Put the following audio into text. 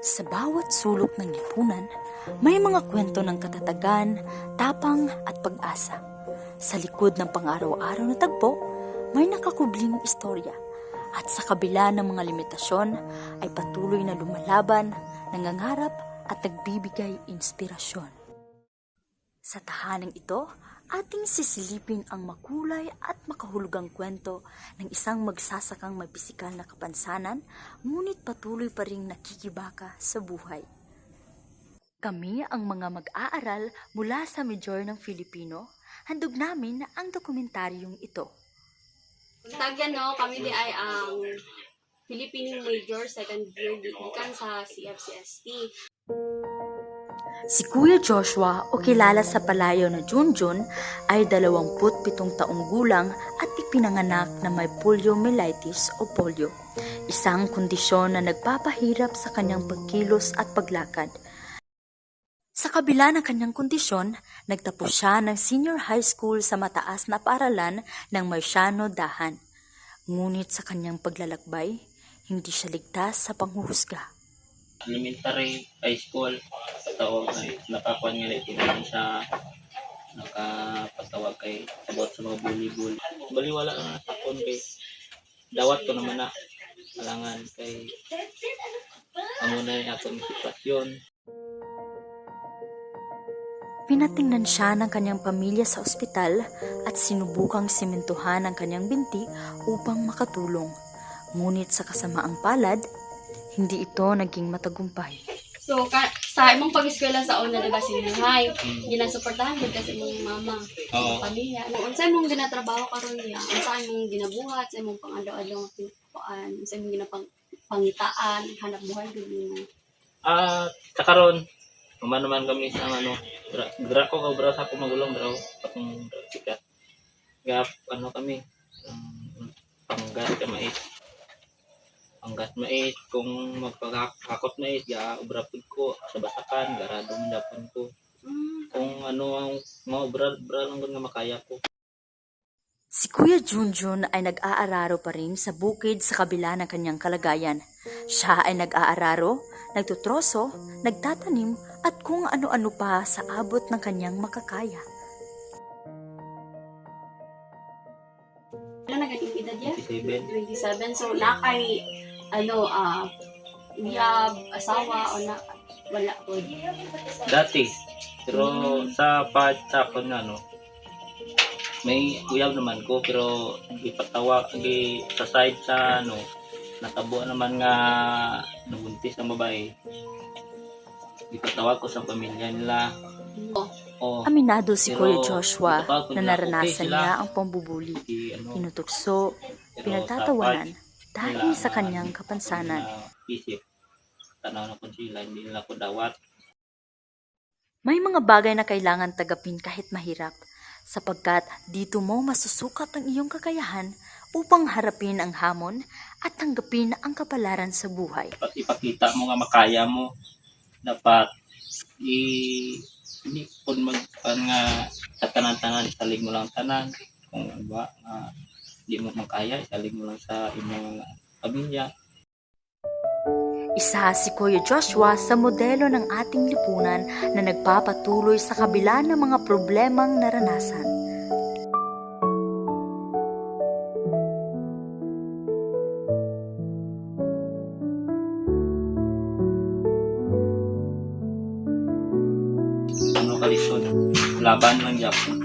Sa bawat sulok ng lipunan, may mga kwento ng katatagan, tapang at pag-asa. Sa likod ng pang-araw-araw na tagpo, may nakakubling istorya. At sa kabila ng mga limitasyon, ay patuloy na lumalaban, nangangarap at nagbibigay inspirasyon. Sa tahanang ito, ating sisilipin ang makulay at makahulugang kwento ng isang magsasakang may pisikal na kapansanan, ngunit patuloy pa ring nakikibaka sa buhay. Kami ang mga mag-aaral mula sa Major ng Filipino, handog namin ang dokumentaryong ito. Tagyan no, kami di ay ang Philippine Major Second Year gikan sa CFCST. Si Kuya Joshua o kilala sa palayo na Junjun ay 27 taong gulang at ipinanganak na may poliomyelitis o polio, isang kondisyon na nagpapahirap sa kanyang pagkilos at paglakad. Sa kabila ng kanyang kondisyon, nagtapos siya ng senior high school sa mataas na paaralan ng Marciano Dahan. Ngunit sa kanyang paglalakbay, hindi siya ligtas sa panghuhusga. Elementary, high school, tawag ay nakakuha nga ito naman siya nakapatawag kay about sa mga bully-bully. Baliwala na sa akon kay dawat ko naman na alangan kay amo na yung akong sitwasyon. Pinatingnan siya ng kanyang pamilya sa ospital at sinubukang simentuhan ang kanyang binti upang makatulong. Ngunit sa kasamaang palad, hindi ito naging matagumpay. So sa imong pag-eskwela sa una diba senior high, ginasuportahan gid kasi imong mama, Oo. pamilya. Unsa imong ginatrabaho karon niya? Unsa imong ginabuhat sa imong pang-adlaw-adlaw nga pinagkuan? Unsa imong pangitaan, hanap buhay gid mo? Sa karon naman kami sa dra ko sa ako magulang draw patong sikat. Gap kami panggat ka mais. Panggat mais kung magpagakot mais ya ubrapod ko sa basakan garadong dapan ko. Kung ano ang mga obra lang nga makaya ko. Si Kuya Junjun ay nag-aararo pa rin sa bukid sa kabila ng kanyang kalagayan. Siya ay nag-aararo, nagtutroso, nagtatanim at kung ano-ano pa sa abot ng kanyang makakaya. Ano na ganing edad niya? 27. 27. So nakay iyab, asawa o na wala po. Dati. Pero sa kon may uyab naman ko pero ipatawa sa side sa natabo naman nga nabuntis ang babae. Ipatawag ko sa pamilya nila. Oh, Aminado si pero Kuya Joshua ipatawag ko na nila, naranasan okay sila. niya ang pambubuli, tinutukso, Pero pinagtatawanan dapat dahil nila sa na kanyang kapansanan. isip tanaw na kung sila hindi nila ko dawat. May mga bagay na kailangan tagapin kahit mahirap, sapagkat dito mo masusukat ang iyong kakayahan upang harapin ang hamon at tanggapin ang kapalaran sa buhay. Dapat ipakita mo nga makaya mo. Dapat hindi po nga sa tanan-tanan isalig mo lang tanan. Kung ba hindi mo makaya isalig mo lang sa imong pamilya. Isa si Kuya Joshua sa modelo ng ating lipunan na nagpapatuloy sa kabila ng mga problemang naranasan. Kalisod laban lang yapon.